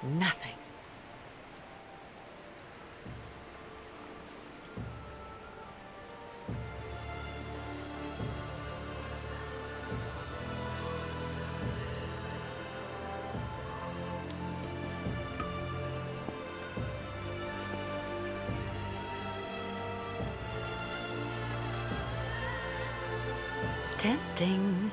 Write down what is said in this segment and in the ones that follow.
nothing. Tempting.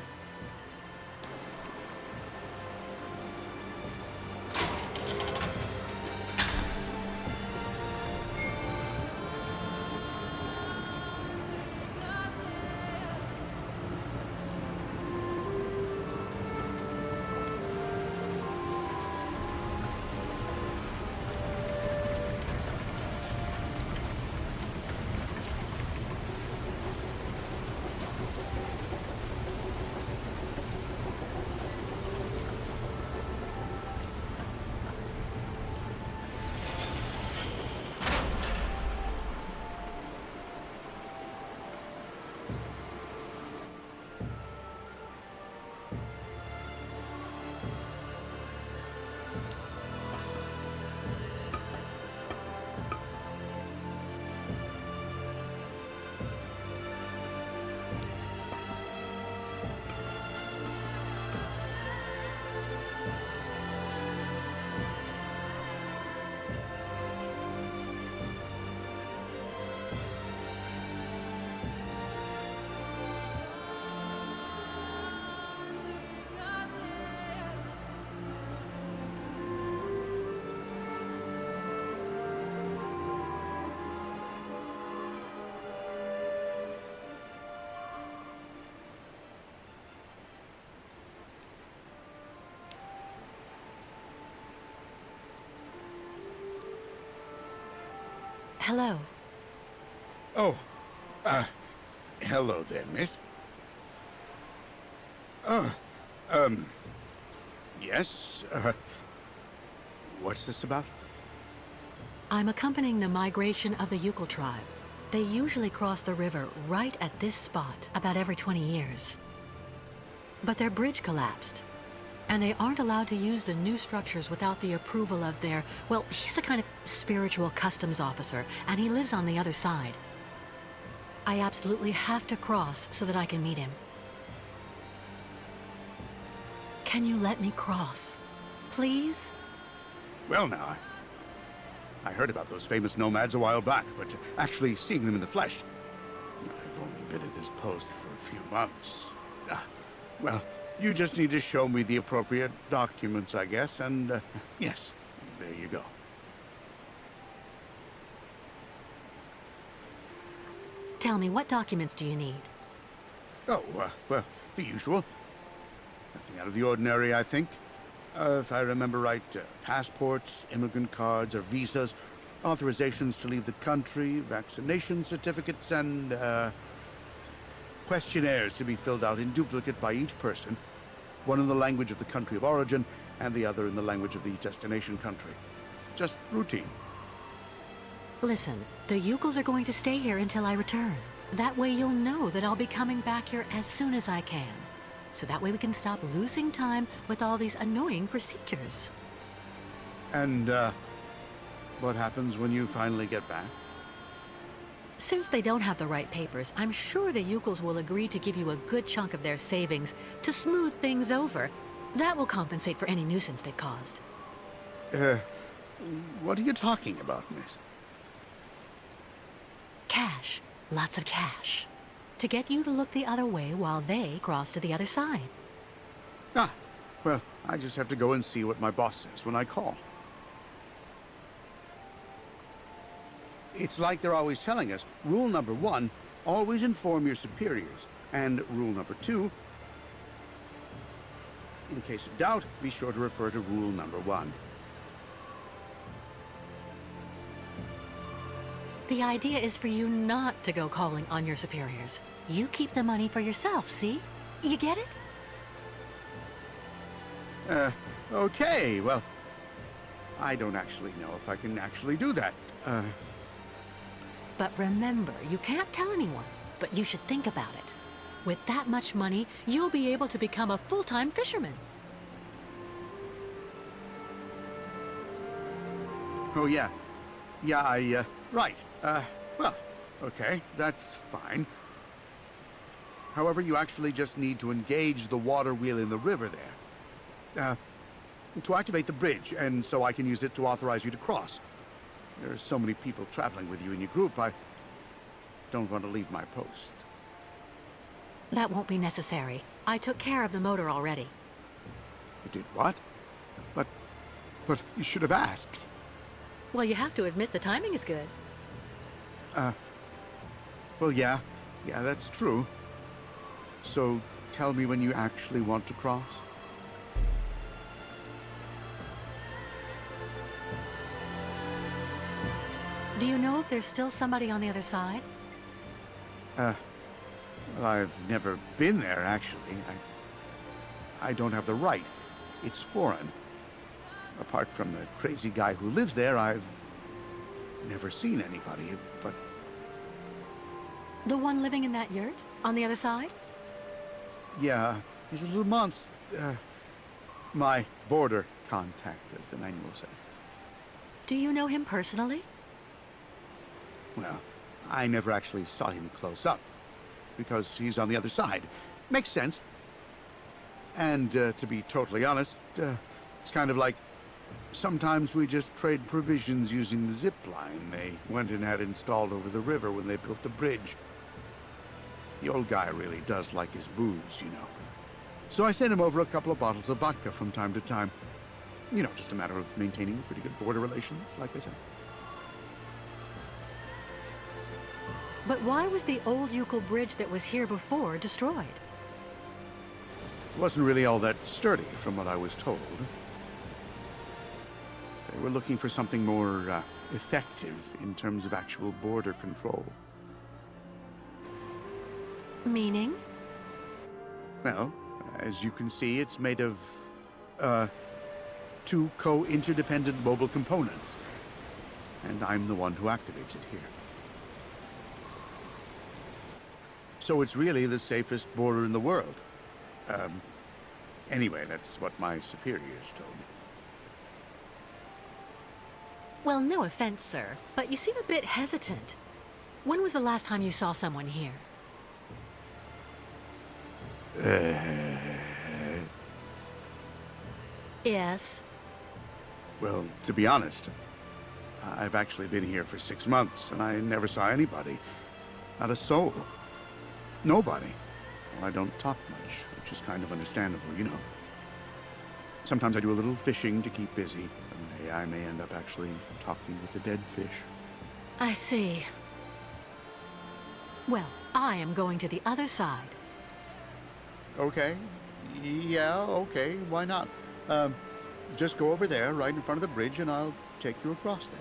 Hello. Oh, hello there, miss. Yes, what's this about? I'm accompanying the migration of the Yukon tribe. They usually cross the river right at this spot about every 20 years. But their bridge collapsed, and they aren't allowed to use the new structures without the approval of their, well, he's a kind of spiritual customs officer, and he lives on the other side. I absolutely have to cross so that I can meet him. Can you let me cross? Please? Well, now, I heard about those famous nomads a while back, but actually seeing them in the flesh, I've only been at this post for a few months. Well, you just need to show me the appropriate documents, I guess, and, yes, there you go. Tell me, what documents do you need? Oh, well, the usual. Nothing out of the ordinary, I think. If I remember right, passports, immigrant cards or visas, authorizations to leave the country, vaccination certificates, and, questionnaires to be filled out in duplicate by each person, one in the language of the country of origin, and the other in the language of the destination country. Just routine. Listen, the Yukons are going to stay here until I return. That way you'll know that I'll be coming back here as soon as I can. So that way we can stop losing time with all these annoying procedures. And, what happens when you finally get back? Since they don't have the right papers, I'm sure the Yukons will agree to give you a good chunk of their savings to smooth things over. That will compensate for any nuisance they've caused. What are you talking about, miss? Cash. Lots of cash. To get you to look the other way while they cross to the other side. Ah, well, I just have to go and see what my boss says when I call. It's like they're always telling us, rule number 1, always inform your superiors. And rule number 2, in case of doubt, be sure to refer to rule number 1. The idea is for you not to go calling on your superiors. You keep the money for yourself, see? You get it? Okay, well, I don't actually know if I can actually do that. But remember, you can't tell anyone, but you should think about it. With that much money, you'll be able to become a full-time fisherman. Oh, yeah. Yeah, right. Well, okay, that's fine. However, you actually just need to engage the water wheel in the river there. To activate the bridge, and so I can use it to authorize you to cross. There are so many people traveling with you in your group, I don't want to leave my post. That won't be necessary. I took care of the motor already. You did what? But you should have asked. Well, you have to admit the timing is good. Well, yeah, that's true. So, tell me when you actually want to cross? Do you know if there's still somebody on the other side? Well, I've never been there, actually. I don't have the right. It's foreign. Apart from the crazy guy who lives there, I've never seen anybody, but... The one living in that yurt? On the other side? Yeah, he's a little monster. My border contact, as the manual says. Do you know him personally? Well, I never actually saw him close up, because he's on the other side. Makes sense. And, to be totally honest, it's kind of like... Sometimes we just trade provisions using the zip line they went and had installed over the river when they built the bridge. The old guy really does like his booze, you know. So I sent him over a couple of bottles of vodka from time to time. You know, just a matter of maintaining pretty good border relations, like they say. But why was the old Uccle bridge that was here before destroyed? It wasn't really all that sturdy, from what I was told. They were looking for something more effective in terms of actual border control. Meaning? Well, as you can see, it's made of, two co-interdependent mobile components. And I'm the one who activates it here. So it's really the safest border in the world. Anyway, that's what my superiors told me. Well, no offense, sir, but you seem a bit hesitant. When was the last time you saw someone here? Yes. Well, to be honest, I've actually been here for 6 months, and I never saw anybody. Not a soul. Nobody. Well, I don't talk much, which is kind of understandable, you know. Sometimes I do a little fishing to keep busy. One day I may end up actually talking with the dead fish. I see. Well, I am going to the other side. Okay. Yeah, okay. Why not? Just go over there, right in front of the bridge, and I'll take you across then.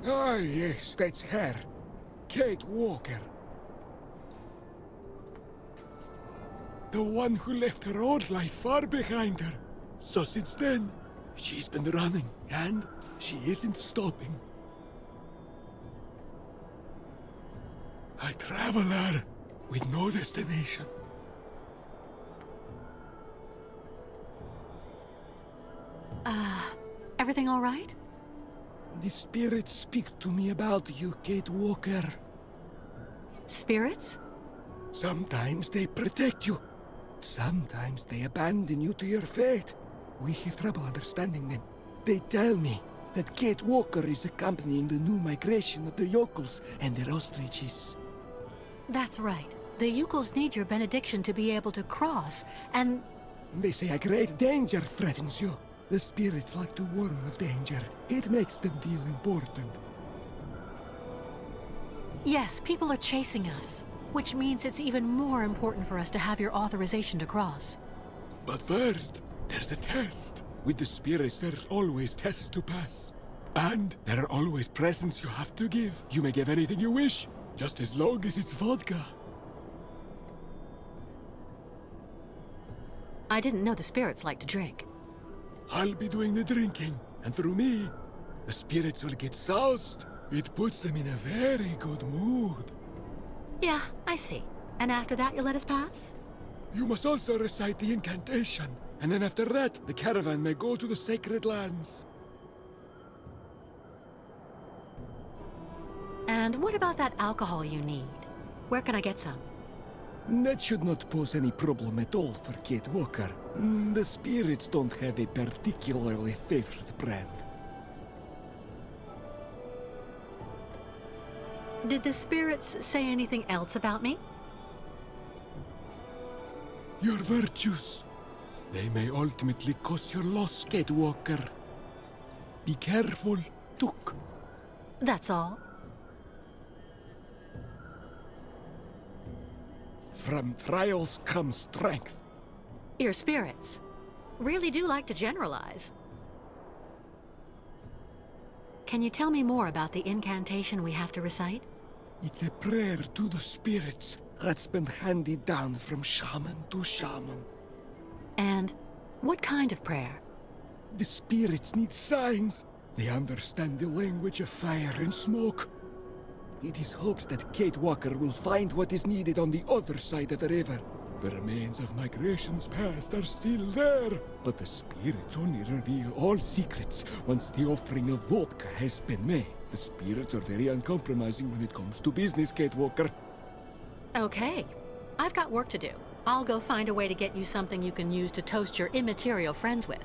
Ah, yes, that's her. Kate Walker. The one who left her old life far behind her. So since then, she's been running, and she isn't stopping. A traveler with no destination. Everything all right? The spirits speak to me about you, Kate Walker. Spirits? Sometimes they protect you. Sometimes they abandon you to your fate. We have trouble understanding them. They tell me that Kate Walker is accompanying the new migration of the yokels and their ostriches. That's right. The Yukels need your benediction to be able to cross, and... They say a great danger threatens you. The spirits like to warn of danger. It makes them feel important. Yes, people are chasing us, which means it's even more important for us to have your authorization to cross. But first, there's a test. With the spirits, there are always tests to pass. And there are always presents you have to give. You may give anything you wish, just as long as it's vodka. I didn't know the spirits like to drink. I'll be doing the drinking, and through me, the spirits will get soused. It puts them in a very good mood. Yeah, I see. And after that, you'll let us pass? You must also recite the incantation, and then after that, the caravan may go to the sacred lands. And what about that alcohol you need? Where can I get some? That should not pose any problem at all for Kate Walker. The spirits don't have a particularly favorite brand. Did the spirits say anything else about me? Your virtues. They may ultimately cause your loss, Kate Walker. Be careful, Took. That's all. From trials comes strength. Your spirits really do like to generalize. Can you tell me more about the incantation we have to recite? It's a prayer to the spirits that's been handed down from shaman to shaman. And what kind of prayer? The spirits need signs. They understand the language of fire and smoke. It is hoped that Kate Walker will find what is needed on the other side of the river. The remains of migrations past are still there, but the spirits only reveal all secrets once the offering of vodka has been made. The spirits are very uncompromising when it comes to business, Kate Walker. Okay. I've got work to do. I'll go find a way to get you something you can use to toast your immaterial friends with.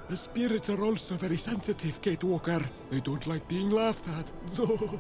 The spirits are also very sensitive, Kate Walker. They don't like being laughed at, so...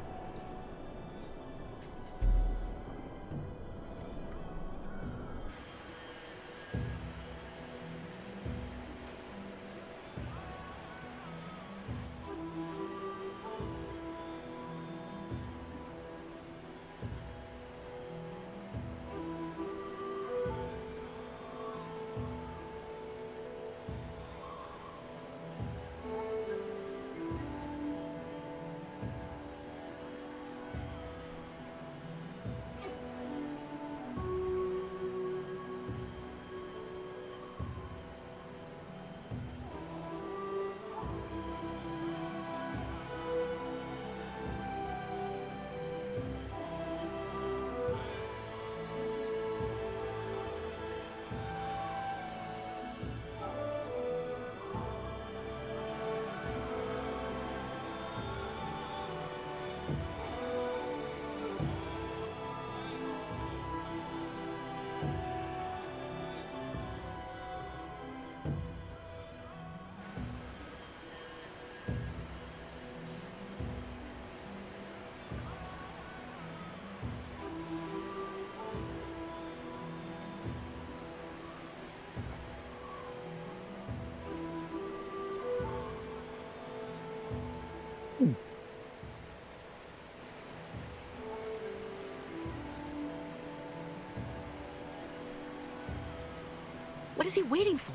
What is he waiting for?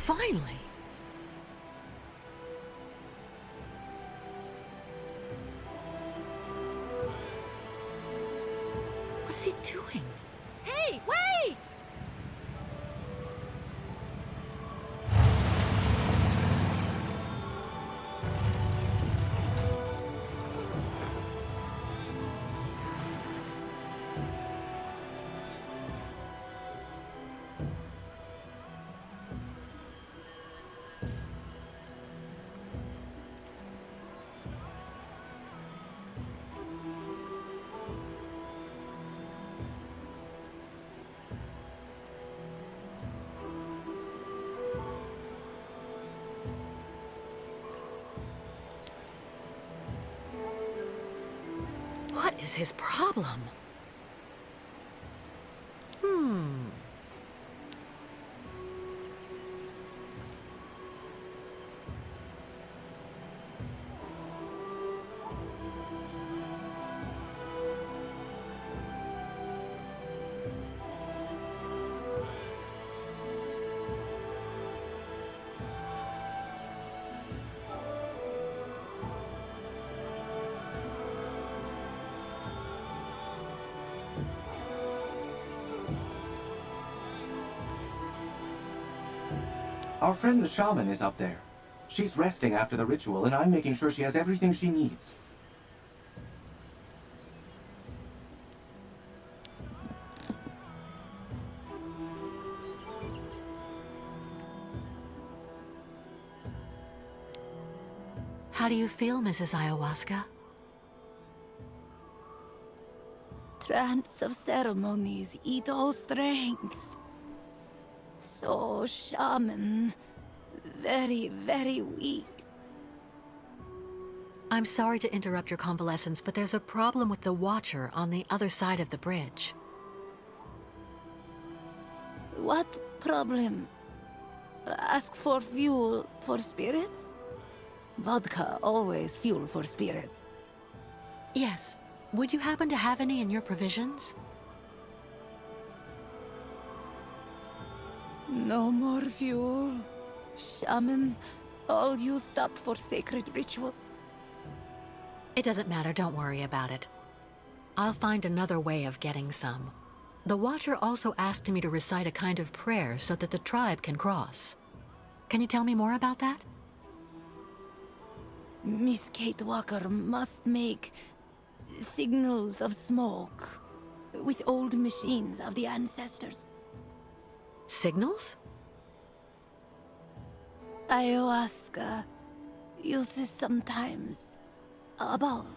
Finally! What is he doing? Hey, wait! What is his problem? Our friend the shaman is up there. She's resting after the ritual, and I'm making sure she has everything she needs. How do you feel, Mrs. Ayahuasca? Trance of ceremonies eat all strength. So, shaman, very, very weak. I'm sorry to interrupt your convalescence, but there's a problem with the Watcher on the other side of the bridge. What problem? Asks for fuel for spirits? Vodka always fuel for spirits. Yes. Would you happen to have any in your provisions? No more fuel. Shaman, all used up for sacred ritual. It doesn't matter, don't worry about it. I'll find another way of getting some. The Watcher also asked me to recite a kind of prayer so that the tribe can cross. Can you tell me more about that? Miss Kate Walker must make signals of smoke with old machines of the ancestors. Signals? Ayahuasca uses sometimes above.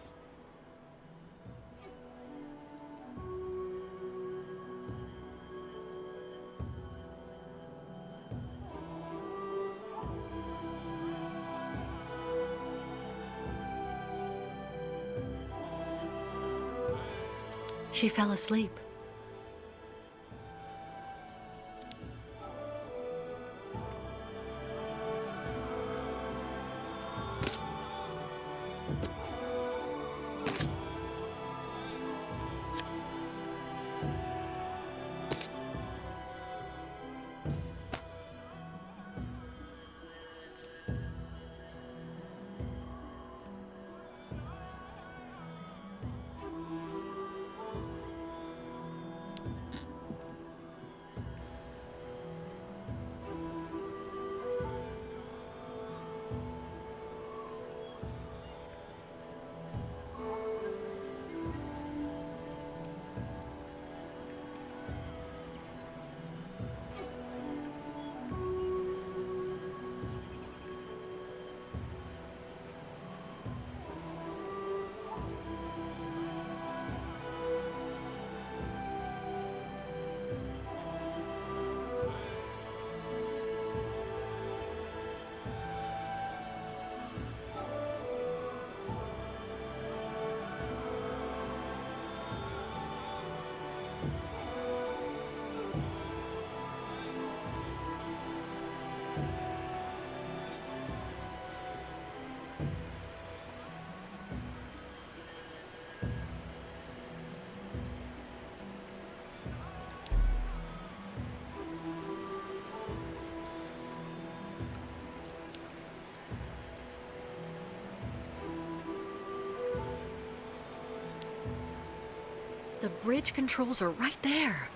She fell asleep. The bridge controls are right there.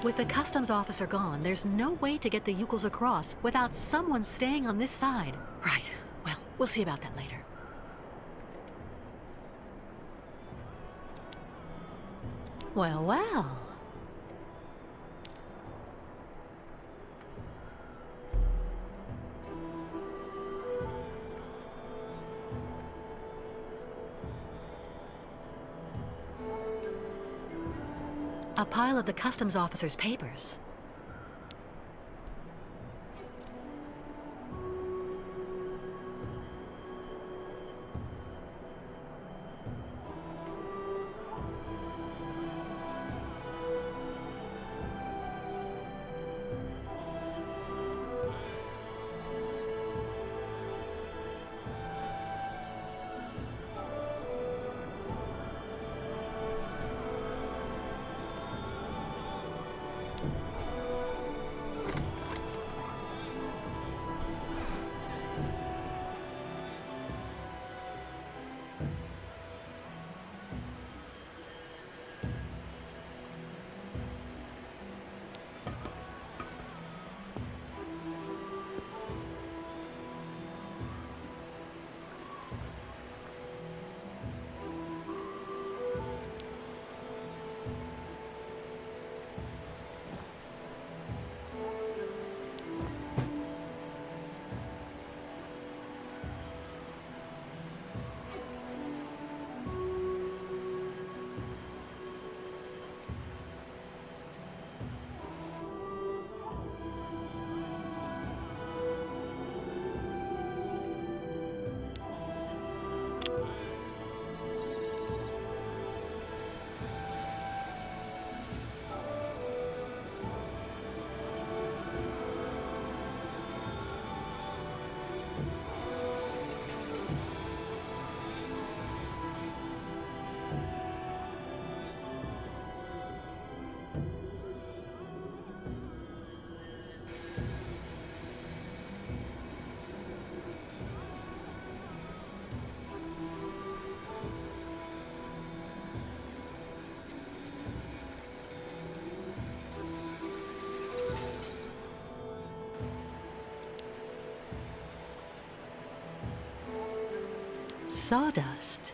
With the customs officer gone, there's no way to get the Yukels across without someone staying on this side. Right. Well, we'll see about that later. Well, well. A pile of the customs officer's papers. Sawdust.